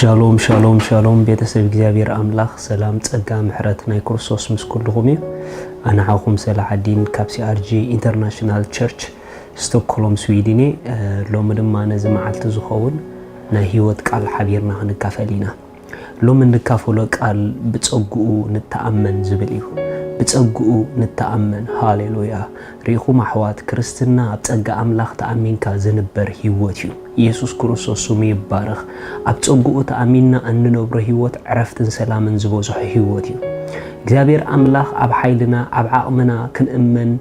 ሻሎም ሻሎም ሻሎም ቤተሰብ እግዚአብሔር አምላኽ ሰላም ጸጋ ምሕረት ናይ ክርስቶስ ምስ ኩልኹም እዩ አና ሓኹም ሰላሐዲን ካብ ሲአርጂ ኢንተርናሽናል ቸርች ስቶክሆልም ስዊድን ሎሚ ድማ ነዚ መዓልቲ ዝኸውን ናይ ህይወት ቃል ሓቢርና ክንካፈል ኢና ሎሚ ንካፈሎ ቃል ብጸጉኡ ንተአመን ዝብል እዩ ብጸጉኡ ንተአመን ሃሌሉያ ሪኹም አሕዋት ክርስትና ኣብ ጸጋ አምላኽ ተአሚንካ ዝንበር ህይወት እዩ ኢየሱስ ክርስቶስ ስሙ ይባረኽ ኣብ ጸጉኡ ተአሚንና እንነብሮ ህይወት ዕረፍትን ሰላምን ዝበዝሖ ህይወት እዩ እግዚአብሔር አምላኽ ኣብ ኃይልና ኣብ ዓቕምና ክንእመን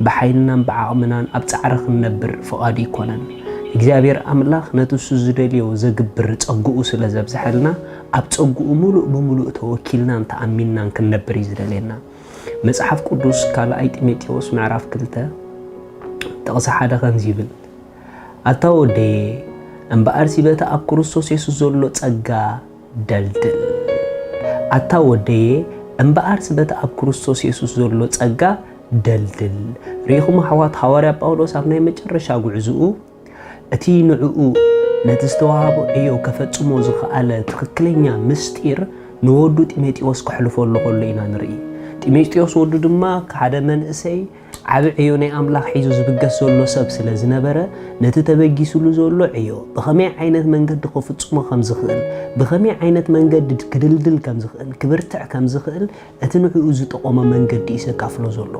በኃይልናን በዓቕምናን ኣብ ጻዕሪ ክንነብር ፍቃድ ይኮነን እግዚአብሔር አምላኽ ነትሱ ዝደልዮ ዘግብር ጸጉኡ ስለ ዘብዝሐልና ኣብ ጸጉኡ ሙሉእ በሙሉእ ተወኪልናን ተአሚንናን ክንነብር ይዝደለና መጽሐፍ ቅዱስ ካልኣይ ጢሞቴዎስ ምዕራፍ 2 ጥቕሲ 1 ከምዚብል ኣታወደየ እምበኣር ሲበተ ኣብ ክርስቶስ ኢየሱስ ዘሎ ጸጋ ደልድል ኣታወደየ እምበኣር ሲበተ ኣብ ክርስቶስ ኢየሱስ ዘሎ ጸጋ ደልድል ሪኹም ኣሕዋት ሐዋርያ ጳውሎስ ኣብ ናይ መጨረሻ ጉዕዝኡ እቲ ንዕኡ ነቲ ዝተዋሃቦ ዕዮ ከፈጽሞ ዝኽኣለ ትክክለኛ ምስጢር ንወዱ ጢሞቴዎስ ከሕልፈሉ ከሎ ኢና ንርኢ ጢሞቴዎስ ወዱ ድማ ሓደ መንእሰይ ዓብ ዕዮ ናይ አምላኽ ሒዙ ዝብገስ ዘሎ ሰብ ስለ ዝነበረ ነቲ ተበጊስሉ ዘሎ ዕዮ ብኸመይ ዓይነት መንገዲ ክፍጽሞ ከም ዝኽእል ብኸመይ ዓይነት መንገዲ ክድልድል ከም ዝኽእል ክብርትዕ ከም ዝኽእል እቲ ንዕኡ ዝጠቆመ መንገዲ ይሰካፍሎ ዘሎ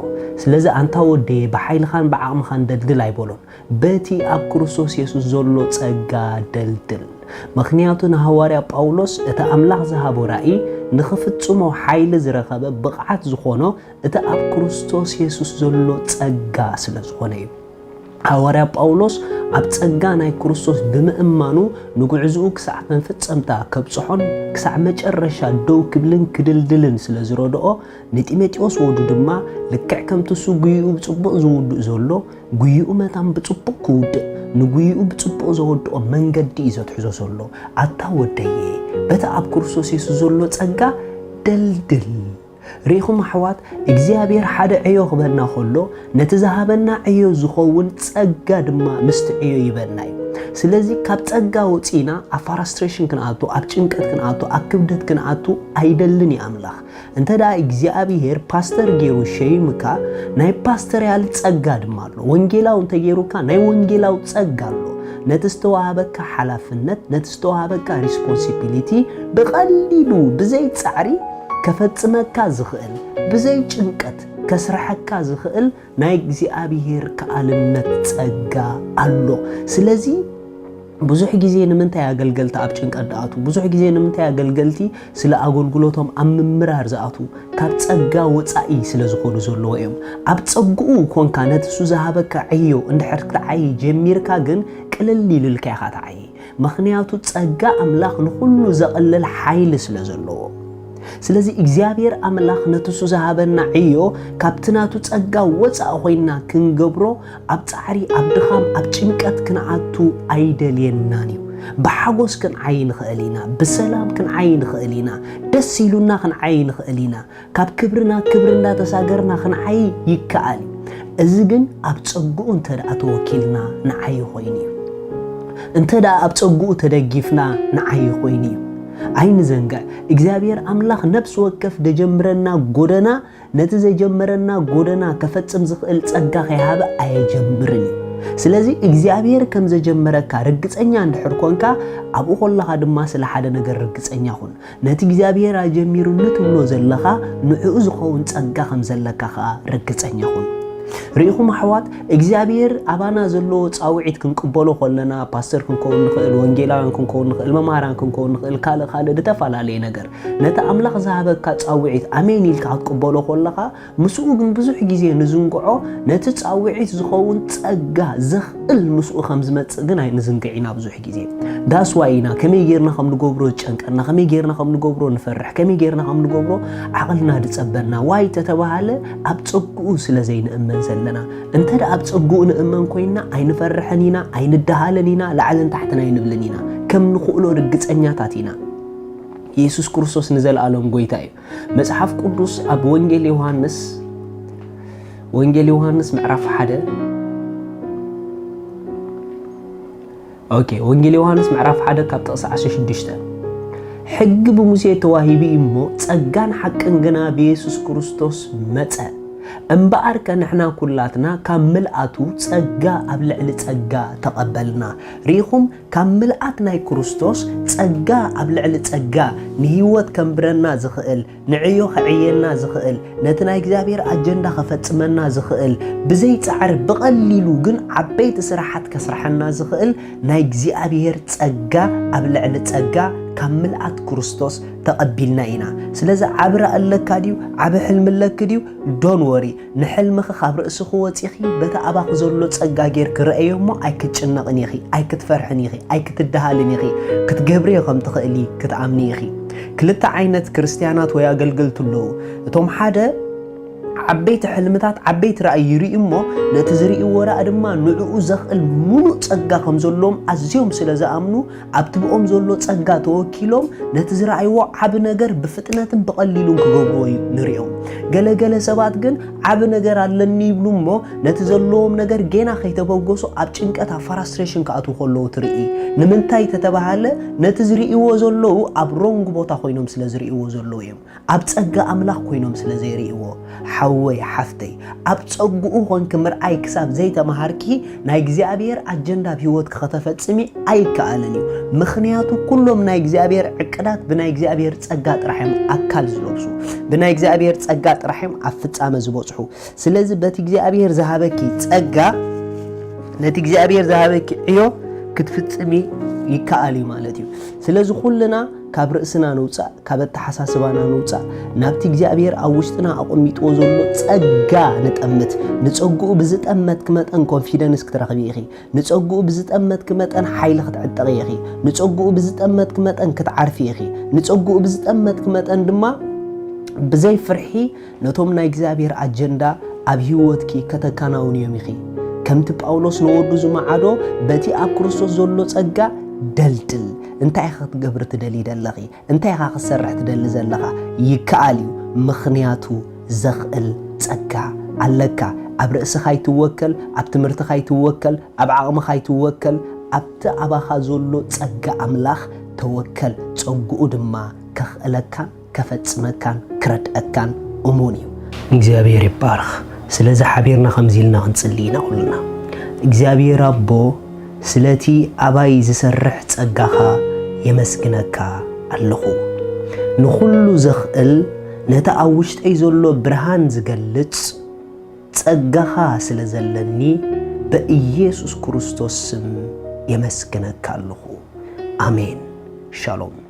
ስለዚ አንታ ወደየ በኃይልኻን በዓቕምኻን ደልድል ኣይበሎን በቲ ኣብ ክርስቶስ ኢየሱስ ዘሎ ጸጋ ደልድል ምክንያቱ ሐዋርያ ጳውሎስ እቲ አምላኽ ዝሃቦ ራእይ ንኽፍጽሞ ኃይል ዝረኸበ ብቕዓት ዝኾነ እቲ ኣብ ክርስቶስ ኢየሱስ ዘሎ ጸጋ ስለ ዝኾነ እዩ ሐዋርያ ጳውሎስ ኣብ ጸጋ ናይ ክርስቶስ ብምእማኑ ንጉዕዝኡ ክሳዕ ፍጻምታ ከብጽሖን ክሳዕ መጨረሻ ደው ክብልን ክድልድልን ስለ ዝረድኦ ንጢሞቴዎስ ወዱ ድማ ልክዕ ከምቲ እሱ ጉይኡ ብጽቡቕ ዝውድእ ዘሎ ጉይኡ መታም ብጽቡቕ ክውድእ ንጉይኡ ብጽቡቕ ዘወድኦ መንገዲ እዩ ዘትሕዞ ዘሎ ኣታወደየ በቲ ኣብ ክርስቶስ ኢየሱስ ዘሎ ጸጋ ደልድል ሪኹም ኣሕዋት እግዚአብሔር ሓደ ዕዮ ክበና ከሎ ነቲ ዝሃበና ዕዮ ዝኸውን ጸጋ ድማ ምስቲ ዕዮ ይበና እዩ ስለዚ ካብ ጸጋ ወፂና ኣብ ፍራስትሬሽን ክንኣቱ ኣብ ጭንቀት ክንኣቱ ኣብ ክብደት ክንኣቱ ኣይደልን ይኣምላኽ እንተዳ እግዚአብሔር ፓስተር ገይሩ ሸይምካ ናይ ፓስተርያል ጸጋ ድማ ኣሎ ወንጌላው እንተገይሩካ ናይ ወንጌላው ጸጋ ኣሎ ነቲ ዝተዋሃበካ ሓላፍነት ነቲ ዝተዋሃበካ ሪስፖንሲቢሊቲ ብቐሊሉ ብዘይ ጻዕሪ ከፈጽመካ ዝኽእል ብዘይ ጭንቀት ከስራሐካ ዝኽእል ናይ እግዚአብሔር ከኣልነት ጸጋ ኣሎ ስለዚ ብዙሕ ጊዜ ንምንታይ አገልገልቲ ኣብ ጭንቀት ደኣቱ ብዙሕ ጊዜ ንምንታይ አገልገልቲ ስለ አገልግሎቶም ኣብ ምምራር ዝኣቱ ካብ ጸጋ ወጻኢ ስለ ዝኾኑ ዘለዎ እዮም ኣብ ጸጉኡ ኮንካ ነቲ እሱ ዝሃበካ ዕዮ እንድሕር ክትዓይ ጀሚርካ ግን ቅልል ይልልካ ኢኻ ትዓይ ምክንያቱ ጸጋ አምላኽ ንኹሉ ዘቕልል ኃይሊ ስለ ዘለዎ ስለዚ እግዚአብሔር አምላኽ ነትሱ ዝሃበና ዕዮ ካብትናቱ ጸጋ ወጻእ ኮይና ክንገብሮ ኣብ ጻዕሪ ኣብ ድኻም ኣብ ጭንቀት ክንኣቱ ኣይደልየናን እዩ ብሓጎስ ክንዓይ ንኽእል ኢና ብሰላም ክንዓይ ንኽእል ኢና ደስ ኢሉና ክንዓይ ንኽእል ኢና ካብ ክብርና ክብርና ተሳገርና ክንዓይ ይከኣል እዚ ግን ኣብ ጸጉኡ እንተደኣ ተወኪልና ንዓይ ኮይኑ እዩ እንተደኣ ኣብ ጸጉኡ ተደጊፍና ንዓይ ኮይኑ እዩ አይን ዘንጋ እግዚአብሔር አምላኽ ነፍስ ወከፍ ደጀምረና ጎደና ነቲ ዘጀመረና ጎደና ከፈጽም ዝኽእል ጸጋ ከይሃበ ኣይጀምርን ስለዚ እግዚአብሔር ከም ዘጀመረካ ርግጸኛ እንድሕር ኮንካ ኣብኡ ኮለኻ ድማ ስለ ሓደ ነገር ርግጸኛ ሁን ነቲ እግዚአብሔር አጀሚሩ ንትብሎ ዘለኻ ንዕኡ ዝኸውን ጸጋ ከም ዘለካ ርግጸኛ ሁን ሪኹም ኣሕዋት እግዚአብሔር አባና ዘሎ ጻውዒት ክንቅበሎ ከለና ፓስተር ክንከውን ንኽእል ወንጌላውያን ክንከውን ንኽእል መማራን ክንከውን ንኽእል ካልእ ዝተፈላለየ ነገር ነቲ አምላኽ ዝሃበካ ጻውዒት ኣሜን ኢልካ ክትቅበሎ ከለኻ ምስኡ ግን ብዙሕ ጊዜ ንዝንግዖ ነቲ ጻውዒት ዝኸውን ጸጋ ዘኽእል ምስኡ ከም ዝመጽእ ግን ኣይንዝንግዒና ብዙሕ ጊዜ ዳስ ዋይና ከመይ ጌርና ከም ንገብሮ ጨንቀና ከመይ ጌርና ከም ንገብሮ ንፈርሕ ከመይ ጌርና ከም ንገብሮ ዓቕልና ድጸበና ዋይ ተተባሃለ ኣብ ጸጉኡ ስለ ዘይንእመን ዘለና እንተዳ ኣብ ጸጉኡ ንእመን ኮይና ኣይንፈርሕን ኢና ኣይንደሃለን ኢና ላዕልን ታሕትን ኣይንብልን ኢና ከም ንኽእሎ ርግጸኛታት ኢና ኢየሱስ ክርስቶስ ንዘለኣለም ጎይታ እዩ መጽሐፍ ቅዱስ ኣብ ወንጌል ዮሐንስ ምዕራፍ 1 ወንጌል ዮሐንስ ምዕራፍ 1 ካብ ጥቕሲ 16 ሕጊ بموسى تواهبي إمو تسجان حقن جنا بيسوس كريستوس متى أنبأر كان إحنا كلاتنا كملأتو تسجى قبل تسجى تقبلنا ريخم كملأتنا كريستوس تسجى قبل تسجى نهيوت كمبرنا زخيل نعيو خعيلنا زخيل نتنا إجابير أجندة خفتمنا زخيل بزيت عرب بقليلو جن عبيت سرحات كسرحنا زخيل نايجزي أبير تسجى قبل تسجى كملأت كريستوس تقبلنا إنا سلازا عبر اللك ديو عبر حلم اللك ديو دون وري نحلمك خبر اسخوت يخي بتا أباق زولو تسقا غير كرأيه مو أي كتشنقني يخي أي كتفرحني يخي أي كتدهالني يخي كتقبري يخم تخيلي كتعامني يخي كلتا عينت كريستيانات ويا قلقلت له توم حدا عبيت حلمتات عبيت رأي يري إمو نتزري وراء دما نعو زخل منو تسقا خمزولهم أزيهم سلازا أمنو عبتبقهم زولو تسقا توكيلهم نتزري عب نجر بفتنة بقليلون كقبروي نريهم قال سبات جن عب نجر على النيبلو مو نتزلهم نجر جينا خيتبوجوسو عبتشنك أتا فرستريشن كأتو خلو تري نمنتاي تتبعله نتزري وزولو عبرونج بوتا خوينهم سلازري وزولو يم عبتسقا أملاح خوينهم سلازري حوي حفتي أبتصقو هون كمر أي كساب زيت مهاركي نايجزابير أجندا بيوت خطفت سمي أي كألني مخنياتو كلهم نايجزابير عقدات بنايجزابير تسقات رحم أكل زلوبسو بنايجزابير تسقات رحم عفت أمزبوصحو سلازي بتيجزابير ذهبكي تسقا نتيجزابير ذهبكي إيو كتفتسمي يكالي مالتيو سلازي كلنا كاب رأسنا نوصا كاب التحساسبانا نوصا نابتي እግዚአብሔር አውሽጥና አቆሚጦ ዘሎ ጸጋ ነጠመት ንጸጉኡ ብዝጠመት ከመጠን ኮንፊደንስ ክትረኽቢ ይኺ ንጸጉኡ ብዝጠመት ከመጠን ኃይል ክትዕጠቕ ይኺ ንጸጉኡ ብዝጠመት ከመጠን ክትዓርፊ ይኺ ንጸጉኡ ብዝጠመት ከመጠን ድማ ብዘይ ፍርሒ ነቶም ናይ እግዚአብሔር አጀንዳ ኣብ ህይወትኪ ከተካናውን እዮም ይኺ ከምቲ ጳውሎስ ነወዱ ዝማዓዶ በቲ ኣብ ክርስቶስ ዘሎ ጸጋ دلدل انتي خاط قبر تدلي دلغي انتي خاط سرح تدلي زلغا يكاليو مخنياتو زخل تسقع علكا ابرأس خاي توكل ابتمرت خاي توكل ابعقم خاي توكل ابت اباخا زولو تسقع املاخ توكل تصقعو دما كخلكا كفتسمكان كردأكان امونيو እግዚአብሔር ይባርክ ስለዚህ حبيرنا خمزيلنا هنصلينا كلنا እግዚአብሔር አቦ سلتي أباي زسرح تسقاها يمسكنكا اللخو نخلو زخل نتأوشت أي زولو برهان زقلت تسقاها سلزلني بإيسوس كريستوس يمسكنكا اللخو آمين شالوم